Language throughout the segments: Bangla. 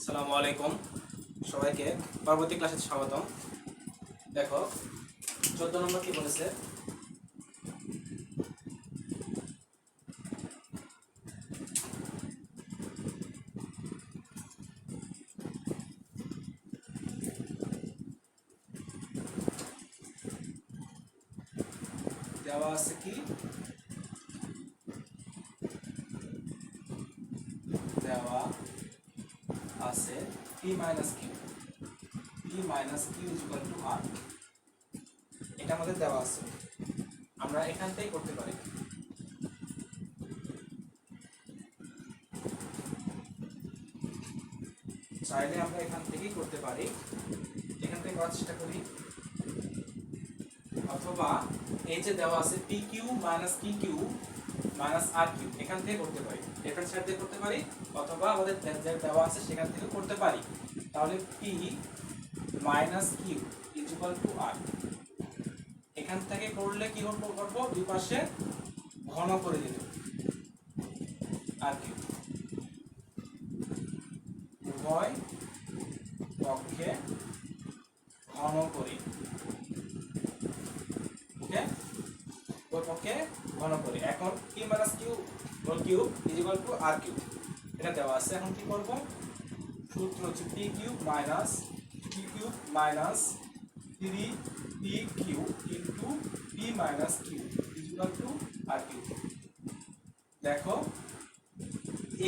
আসসালামু আলাইকুম সবাইকে পরবর্তী ক্লাসে স্বাগতম। দেখো 14 নম্বর কি বলেছে, দেওয়া আছে কি দেওয়া আছে p minus Q equal to r। এটা আমাদের দেওয়া আছে, আমরা এখান থেকেই করতে পারি। চাইলে আমরা এখান থেকেই করতে পারি, এখান থেকে করার চেষ্টা করি, অথবা এই যে দেওয়া আছে P Q minus P Q minus R Q, এখান থেকে করতে পারি, লেফট সাইড দিয়ে করতে পারি, অথবা আমাদের যে দেওয়া আছে সেখান থেকে করতে পারি। তাহলে P minus Q equal to R, এখান থেকে করলে কি করবো, দুই পাশে ঘন করে দিতে আর কিউ, উভয় পক্ষে ঘন করি, পক্ষে ঘন করি। এখন p minus Q whole cube equal to r cube, এটা দেওয়া আছে। এখন কি করব, সূত্র হচ্ছে p cube minus q cube minus 3p q into p minus Q equal to r cube. দেখো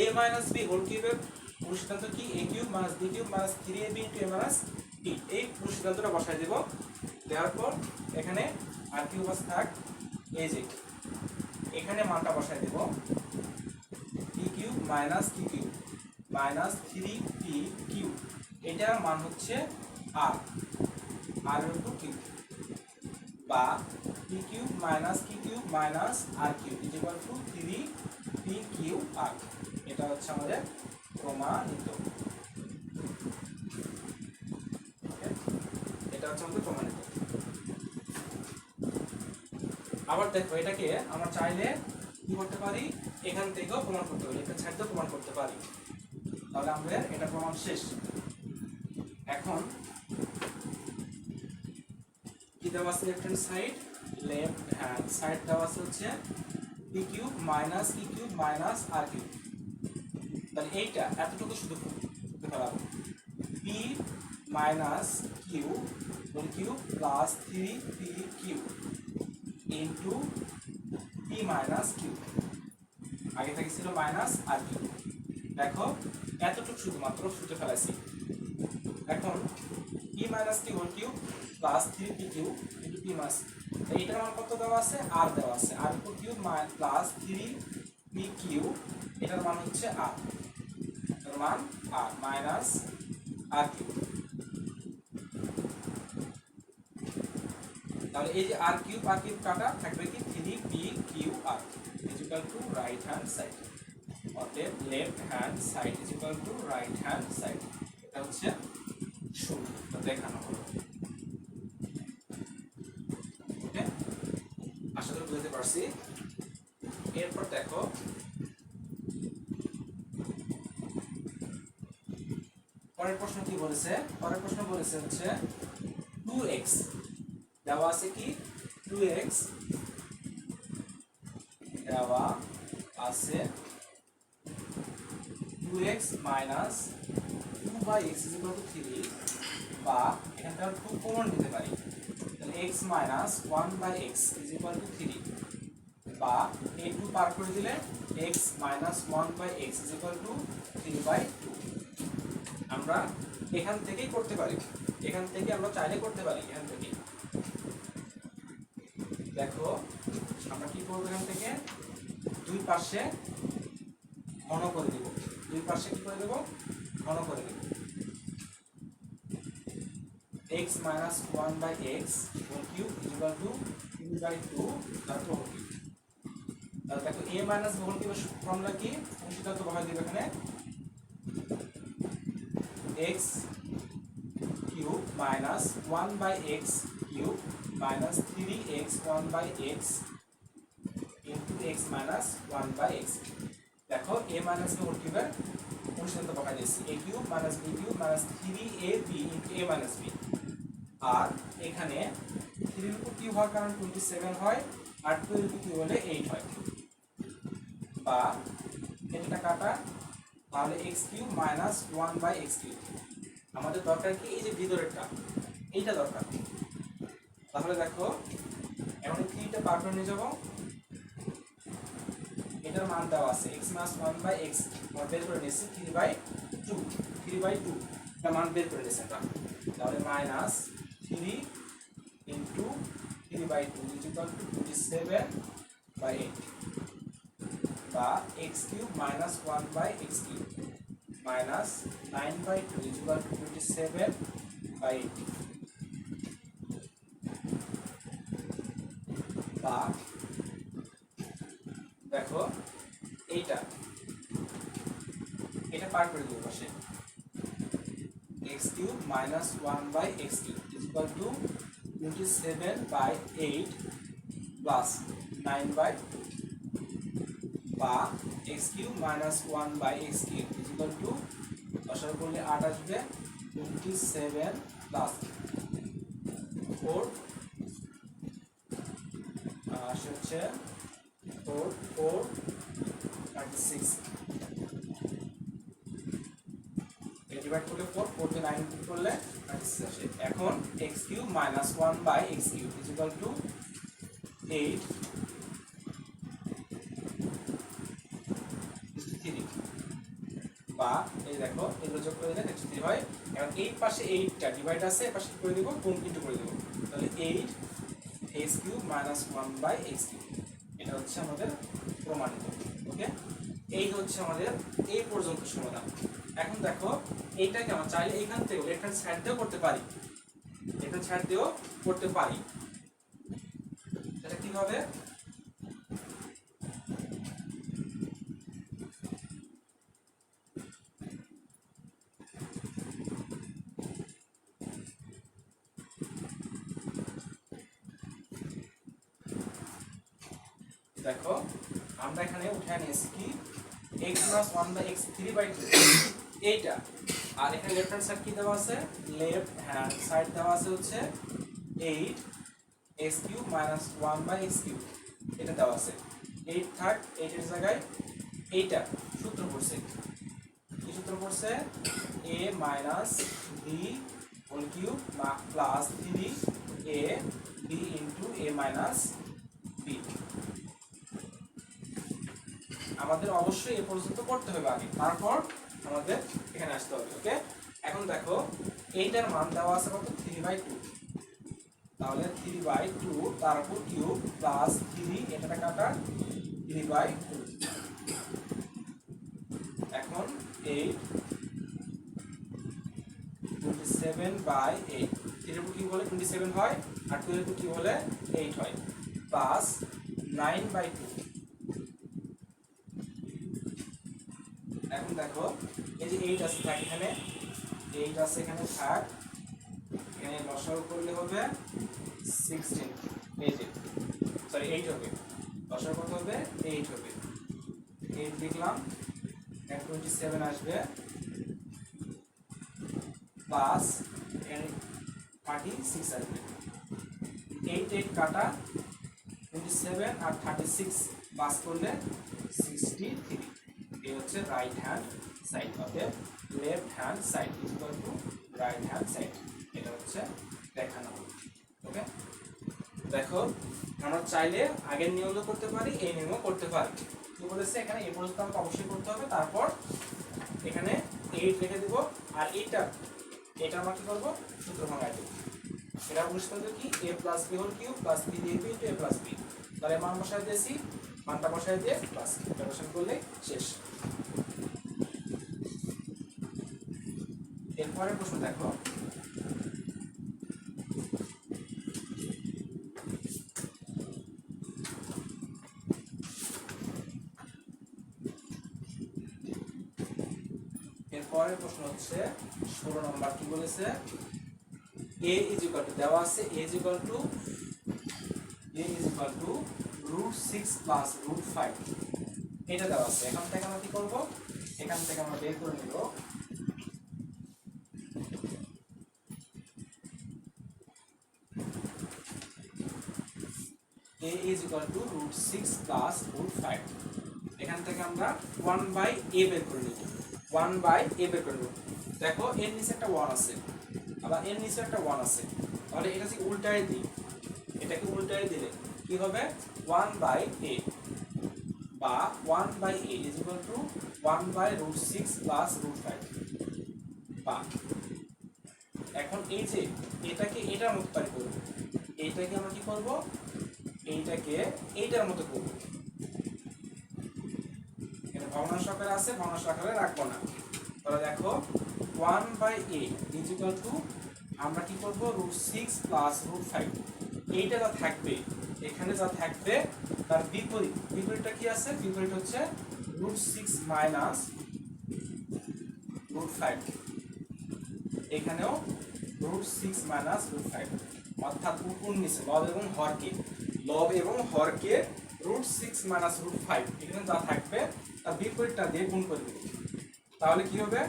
a মাইনাস b হোল কিউবের পুরুষিদ্ধান্ত কি, a cube minus b cube minus 3ab into a minus b, এই পুরুষিদ্ধান্তটা বসাই দেব। দেওয়ার পর এখানে আর কিউব আছে থাক, এই যে এখানে মানটা বসাই দেব, P cube minus Q cube minus 3p cube, এটার মান হচ্ছে আর এর উপর কিউব, বা P cube minus Q cube minus R cube equal to 3p cube R. এটা হচ্ছে আমাদের প্রমাণিত, এটা হচ্ছে আমাদের প্রমাণিত। আবার দেখো এটাকে আমরা চাইলে কি করতে পারি, এখান থেকেও প্রমাণ করতে পারি, এটা ছাড়তেও প্রমাণ করতে পারি। তাহলে আমাদের এটা প্রমাণ শেষ। এখন কি দেওয়া আছে, লেফট হ্যান্ড সাইড দেওয়া আছে হচ্ছে P cube minus Q cube minus R cube. তাহলে এইটা এতটুকু শুধু ফেলাবো, P minus Q whole cube plus 3p cube into p minus Q, আগে থেকে ছিল মাইনাস আর কিউ। দেখো এতটুকু শুধুমাত্র সুতে ফেলাইছি। এখন p minus Q whole cube plus 3p q into p minus, এইটার মান কত দেওয়া আছে, আর দেওয়া আছে, আর উপর কিউব প্লাস 3p কিউ, এটার মান হচ্ছে আর, এর মান আর মাইনাস আর কিউ। তাহলে এই যে আর কিউব কাটা থাকবে কি 3p Q R equal to right hand side, অতএব left hand side equal to right hand side. এটা হচ্ছে সূত্র দেখানো হলো। ওকে, আশা করি বুঝতে পারছি। এরপর দেখো পরের প্রশ্ন কি বলেছে, পরের প্রশ্ন বলেছে হচ্ছে 2x দেওয়া আছে কি, 2x দেওয়া আছে 2x minus 2/x equal to 3, বা এখান থেকে আমরা খুব কমন নিতে পারি, তাহলে x minus 1/x equal to 3, বা এই 2 পার করে দিলে x minus 1/x equal to 3/2। আমরা এখান থেকেই করতে পারি, এখান থেকে আমরা চাইলে করতে পারি, এখান থেকে। দেখো আমরা কি করবো, এখান থেকে দুই পাশে ঘন করে দেব, দুই পাশে কি করে দেব, ঘন করে দেব। x minus 1/x whole cube equal to 3/2 তারপর হোল কিউব। তাহলে দেখো a মাইনাস হোল কিউবের ফর্মুলা কি, সেটা তো বহাই দেব এখানে, x cube minus 1/x cube minus 3x 1/x into x minus 1/x। দেখো a মাইনাস হোল কিউবের অনুসন্ধান বসাই দিয়েছি a cube minus b cube minus 3ab into a minus b। আর এখানে 3 এর উপর কিউব হওয়ার কারণে 27 হয়, আর 2 এর উপর কিউব হলে 8 হয়, বা এটা কাটা, তাহলে x cube minus 1 by x cube. আমাদের দরকার কি এই যে ভিতরেরটা, এইটা দরকার। তাহলে দেখো এখন 3টা বার করে নিয়ে যাবো, এটার মান দেওয়া আছে x মাইনাস 1 বাই x, আমরা বের করে নিয়েছি 3/2 এটা মান বের করে নিয়েছি আমরা। তাহলে minus 3 into 3/2 is equal to 27/8, বা x cube minus 1 by x cube minus 9/2 is equal to 27/8, বা দেখো এটা পার করে দেবো পাশে, x cube minus 1 by x cube is equal to 27/8 plus 9/2, বা x cube minus 1 by x cube is equal to দশার করলে 8 আসবে, 27 প্লাস 4 হচ্ছে 4 36, ডিভাইড করলে 4 কে 9 ইনটু করলে 36 আসে। এখন x cube minus 1 by x cube is equal to 8 3, বা এই দেখো এগুলো যোগ করে দিলে 3 হয়। এখন এই পাশে 8টা ডিভাইড আছে, এই পাশে করে দেব, গুণ ইনটু করে দেব, তাহলে 8 x cube minus 1 by x cube. এটা হচ্ছে আমাদের প্রমাণিত। ওকে, এই হচ্ছে আমাদের এই পর্যন্ত সমাধান। এখন দেখো এইটাকে আমরা চাইলে এখান থেকে লেফট হ্যান্ড সাইড দিয়েও করতে পারি, লেফট হ্যান্ড সাইড দিয়েও করতে পারি। এটা কিভাবে? দেখো আমরা এখানে উঠায় নিয়েছি কি x প্লাস 1 বাই x 3/2 এইটা, আর এখানে লেফট হ্যান্ড সাইড কি দেওয়া আছে, লেফট হ্যান্ড সাইড দেওয়া আছে হচ্ছে 8 x cube minus 1 by x cube, এটা দেওয়া আছে 8 থার্ড, 8 এর জায়গায় এইটা সূত্র পড়ছে, কি সূত্র পড়ছে, a minus b whole cube plus 3ab into a minus b। আমাদের অবশ্যই এ পর্যন্ত করতে হবে আগে, তারপর আমাদের এখানে আসতে হবে। ওকে, এখন দেখো এইটার মান দেওয়া আছে কত, 3/2, তাহলে 3/2 তার উপর কিউব প্লাস 3, এটা কাটা 3/2, এখন 8 27/8, 3 এর উপর কিউব হলে 27 হয়, আর 2 এর উপর কিউব হলে 8 হয়, প্লাস 9/2। এখন দেখো এই যে 8 আছে, থাক এখানে 8 আছে, এখানে থাক, এখানে লসাগু করলে হবে 16, এই যে সরি 8 হবে, লসাগু কত হবে, 8 হবে, 8 লিখলাম, 27 আসবে, প্লাস 36 আসবে, 8 কাটা 27 আর 36 পাস করলে 63। এই হচ্ছে রাইট হ্যান্ড সাইড, অতএব left hand side is equal to right hand side, এটা হচ্ছে দেখানো হলো। ওকে, দেখো আমরা চাইলে আগের নিয়মও করতে পারি, এই নিয়মও করতে পারি। কি বলেছে এখানে, এই পর্যন্ত আমাকে অবশ্যই করতে হবে, তারপর এখানে 8 লিখে দিব, আর এটা আমরা কি করবো, সূত্র ভাঙায় দেবো। এটা বুঝতে হবে কি, a plus b whole cube plus 3ab into a plus b, তাহলে মান বসায় দিয়েছি, মানটা বসায় দিয়ে প্লাস ইন্টারপ্রিটেশন করলে শেষ। এরপরের প্রশ্ন দেখো, এরপরের প্রশ্ন হচ্ছে 16 নম্বর। কি বলেছে, a ইজ ইকুয়াল টু দেওয়া আছে, a is equal two √6 plus √5, এটা দেওয়া আছে। এখান থেকে আমরা কি করব, এখান থেকে আমরা বের করে নিব a is equal to root 6 plus root 5 এখান থেকে আমরা 1 by a বের করে নিব 1 by a বের করে নিব দেখো এর নিচে একটা 1 আছে আবার এর নিচে একটা 1 আছে তাহলে এটা যদি উল্টায় দিই এটাকে উল্টায় দিলে কি হবে 1 by a বা 1 by a is equal to 1 by root 6 plus root 5 বা এখন এই যে এটাকে এটার মতো পারি করব এইটাকে আমরা কি করব এইটাকে এইটার মতো করব এটা ভগ্নাংশ আকারে আছে ভগ্নাংশ আকারে রাখবো না তাহলে দেখো 1 by a is equal to আমরা কি করব root 6 plus root 5 এইটা যা থাকবে এখানে যা থাকবে তার বিপরীতটা কি আছে বিপরীত হচ্ছে root 6 minus root 5 এখানেও root 6 minus root 5 অর্থাৎ উপর নিচে লব এবং হরকে root 6 minus root 5 এখানে যা থাকবে তার বিপরীতটা দিয়ে গুণ করে দেব তাহলে কি হবে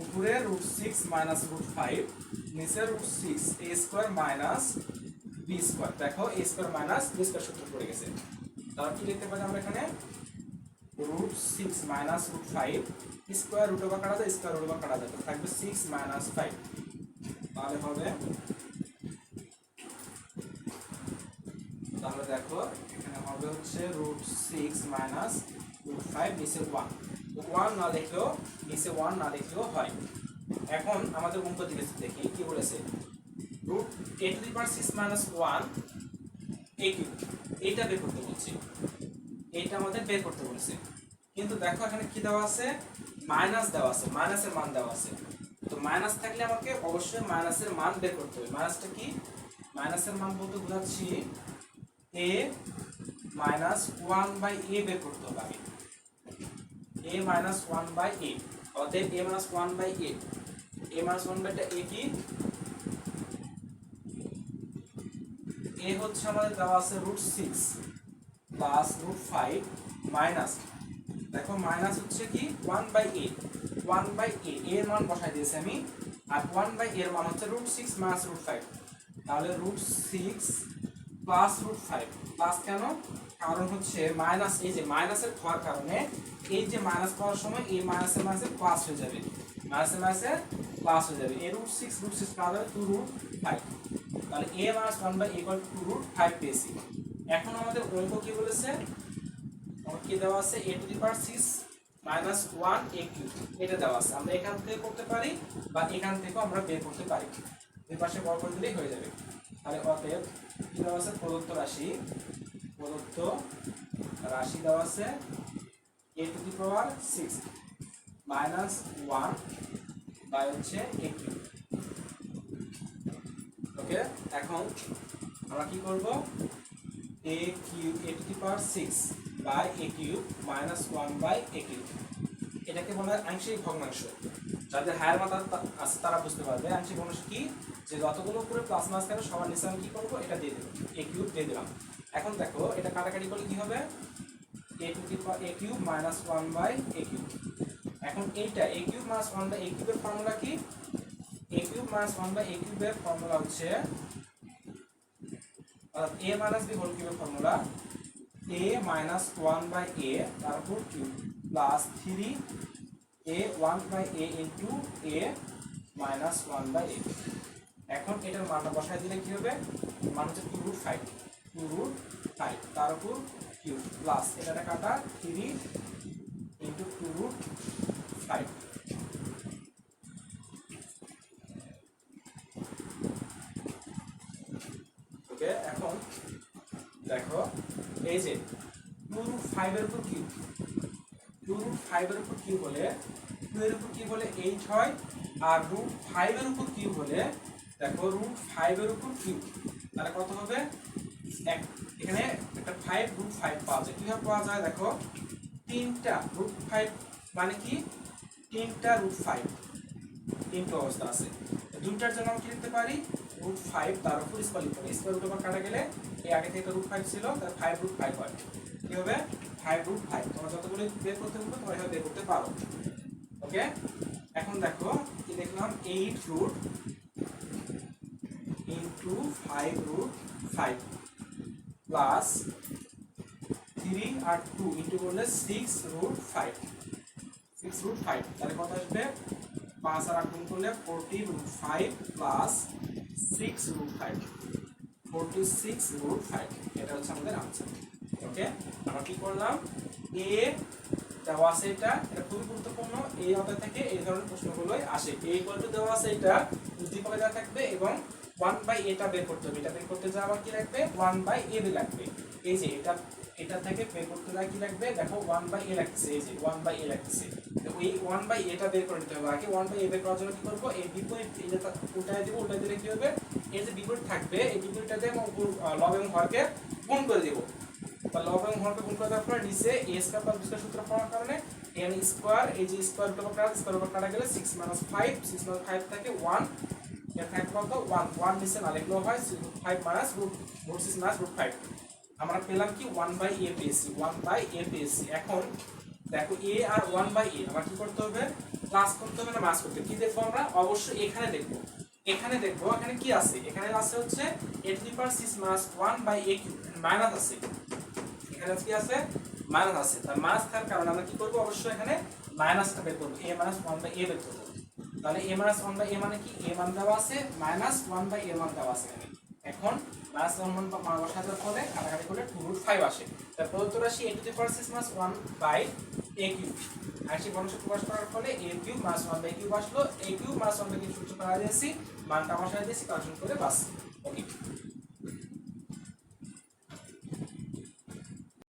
উপরে root 6 minus root 5 নিচে root 6 a square minus b square দেখো a square minus b square সূত্র পড়ে গেছে তাহলে কি লিখতে পারি আমরা এখানে root 6 minus root 5 square root over কাটা যায় স্কয়ার রুট ওভার কাটা যায় থাকবে 6 minus 5 তাহলে হবে তাহলে দেখো এখানে হবে হচ্ছে root 6 minus root 5 নিচে 1 না লিখলেও নিচে 1 না লিখলেও হয় এখন আমাদের অঙ্ক দিকে দেখি কি বলেছে root a to the power 6 minus 1 a cube এটা বের করতে বলছি এটা আমাদের বের করতে বলেছে কিন্তু দেখো এখানে কি দেওয়া আছে মাইনাস দেওয়া আছে মাইনাসের মান দেওয়া আছে তো মাইনাস থাকলে আমাকে অবশ্যই মাইনাসের মান বের করতে হবে মাইনাসটা কি মাইনাসের মান বলতে বোঝাচ্ছি a minus 1 by a বের করতে হবে আগে a minus 1 by a অতএব a minus 1 by a a minus 1 by a কি a হচ্ছে আমাদের দেওয়া আছে root 6 plus root 5 minus দেখো মাইনাস হচ্ছে কি 1 by a 1 by a এর মান বসাই দিয়েছি আমি আর 1 by a এর মান হচ্ছে root 6 minus root 5 তাহলে root 6 plus root 5 প্লাস কেন কারণ হচ্ছে মাইনাস এই যে মাইনাসের হওয়ার কারণে এই যে মাইনাস পাওয়ার সময় এই মাইনাসের মাইনাসে প্লাস হয়ে যাবে মাইনাসের মাইনাসে প্লাস হয়ে যাবে এই root 6 প্লাস হবে 2 root 5 তাহলে a minus 1 by a equal to 2 root 5 পেয়েছি এখন আমাদের অঙ্ক কি বলেছে কি দেওয়া আছে a to the power 6 minus 1 a cube এটা দেওয়া আছে আমরা এখান থেকে করতে পারি বা এখান থেকেও আমরা বের করতে পারি দুই পাশে বর্গ করে দিলেই হয়ে যাবে তাহলে অতএব কি দেওয়া আছে প্রদত্ত রাশি দেওয়া আছে a to the power 6 minus 1 by হচ্ছে a cube ওকে এখন আমরা কি করব a cube a to the power 6 by a cube minus 1 by a cube এটাকে বলা হয় আংশিক ভগ্নাংশ যাদের হায়ার মাথা আছে তারা বুঝতে পারবে আংশিক ভগ্নাংশ কি যে যতগুলো উপরে প্লাস মাইনাস থাকবে সবার নিচে আমি কি করব এটা দিয়ে দেব a cube দিয়ে দিলাম এখন দেখো এটা কাটাকাটি করলে কি হবে a to the power a cube minus 1 by a cube এখন এইটা a cube minus 1 by a cube এর ফর্মুলা কি a cube minus 1 by a cube এর ফর্মুলা হচ্ছে অর্থাৎ a minus b whole cube এর formula a minus 1 by a তারপর cube plus 3 a 1 by a into a minus 1 by a এখন এটার মানটা বসায় দিলে কি হবে মান হচ্ছে 2 root 5 তার উপর কিউব প্লাস এটা কাটা 3 into 2 root 5 ওকে এখন দেখো এই যে 2 root 5 এর উপর কিউব 2 root 5 এর উপর কিউব হলে 2 এর উপর কিউব হলে 8 হয় আর root 5 এর উপর কিউব হলে দেখো root 5 এর উপর কিউব তাহলে কত হবে এখানে একটা 5 root 5 পাওয়া যায় কিভাবে পাওয়া যায় দেখো তিনটা root 5 মানে কি তিনটা root 5 তিনটা অবস্থা আছে দুইটার জন্য আমরা কি লিখতে পারি root 5 তার উপর স্কয়ার লিখতে পারি স্কয়ার রুট ওভার কাটা গেলে এই আগে থেকে root 5 ছিল তার 5 root 5 হয় কি হবে 5√5 তোমরা যতগুলো বের করতে পারো তোমরা এভাবে বের করতে পারো। ওকে, এখন দেখো কি দেখলাম 8 into 5√5 প্লাস 3 আর 2 ইন্টু করলে 6√5 তাহলে কত আসবে 5 আর 8 গুণ করলে 40√5 প্লাস 6√5 46√5 এটা হচ্ছে আমাদের আনসার। ওকে, আমরা কি করলাম এ দেওয়া আছে এটা খুবই গুরুত্বপূর্ণ, এই অধ্যায় থেকে এই ধরনের প্রশ্নগুলোই আসে। এ ইকুয়াল টু দেওয়া আছে এটা উদ্দীপকে দেওয়া থাকবে এবং 1/a টা বের করতে হবে, এটা বের করতে যাওয়া কি লাগবে 1/a লাগবে। এই যে এটা থেকে বের করতে যাওয়া কি লাগবে দেখো 1/a লাগছে, এই যে 1/a লাগছে, তো এই 1/a টা বের করে নিতে হবে। আগে 1/a বের করার জন্য কি করব এই বিপরীত এটা উল্টায় দেব, উল্টায় দিলে কি হবে এর যে বিপরীত থাকবে এই বিপরীতটা দিয়ে লব এবং হরকে গুণ করে দেব। তা লব এবং হরকে গুণ করে দেওয়ার পরে নিচে a square plus b square সূত্র পাওয়ার কারণে n স্কয়ার এই যে স্কয়ার উপর কাটা গেলে 6 - 5 6 - 5 থেকে 1 এর থাকে কত 1 নিচে না লিখলেও হয় 5 মাইনাস √6 মাইনাস √5 আমরা পেলাম কি 1/a পেয়েছি 1/a পেয়েছি। এখন দেখো a আর 1/a আমরা কি করতে হবে প্লাস করতে হবে না মাইনাস করতে হবে। কি দেখবো আমরা অবশ্যই এখানে দেখবো এখানে কি আছে এখানে আছে হচ্ছে a to the power 6 minus 1/a cube minus আছে, এখানে কি আছে মাইনাস আছে, তার মাইনাস থাকার কারণে আমরা কি করব অবশ্যই এখানে মাইনাসটা বের করব a minus 1/a বের করব। তাহলে a minus 1/a মানে কি a মান দেওয়া আছে minus 1/a মান দেওয়া আছে এখানে। এখন মাইনাস 1 মান বসাতে হলে কাটাকাটি করলে 2√5 আসে। তার প্রদত্ত রাশি a to the power 6 minus 1/a cube আশি বর্গ প্রকাশ করার ফলে a cube minus 1/a cube আসলো, a cube minus 1/a cube সূত্র পাওয়া দিয়েছি, মানটা বসায় দিয়েছি কালেকশন করে বাস। ওকে।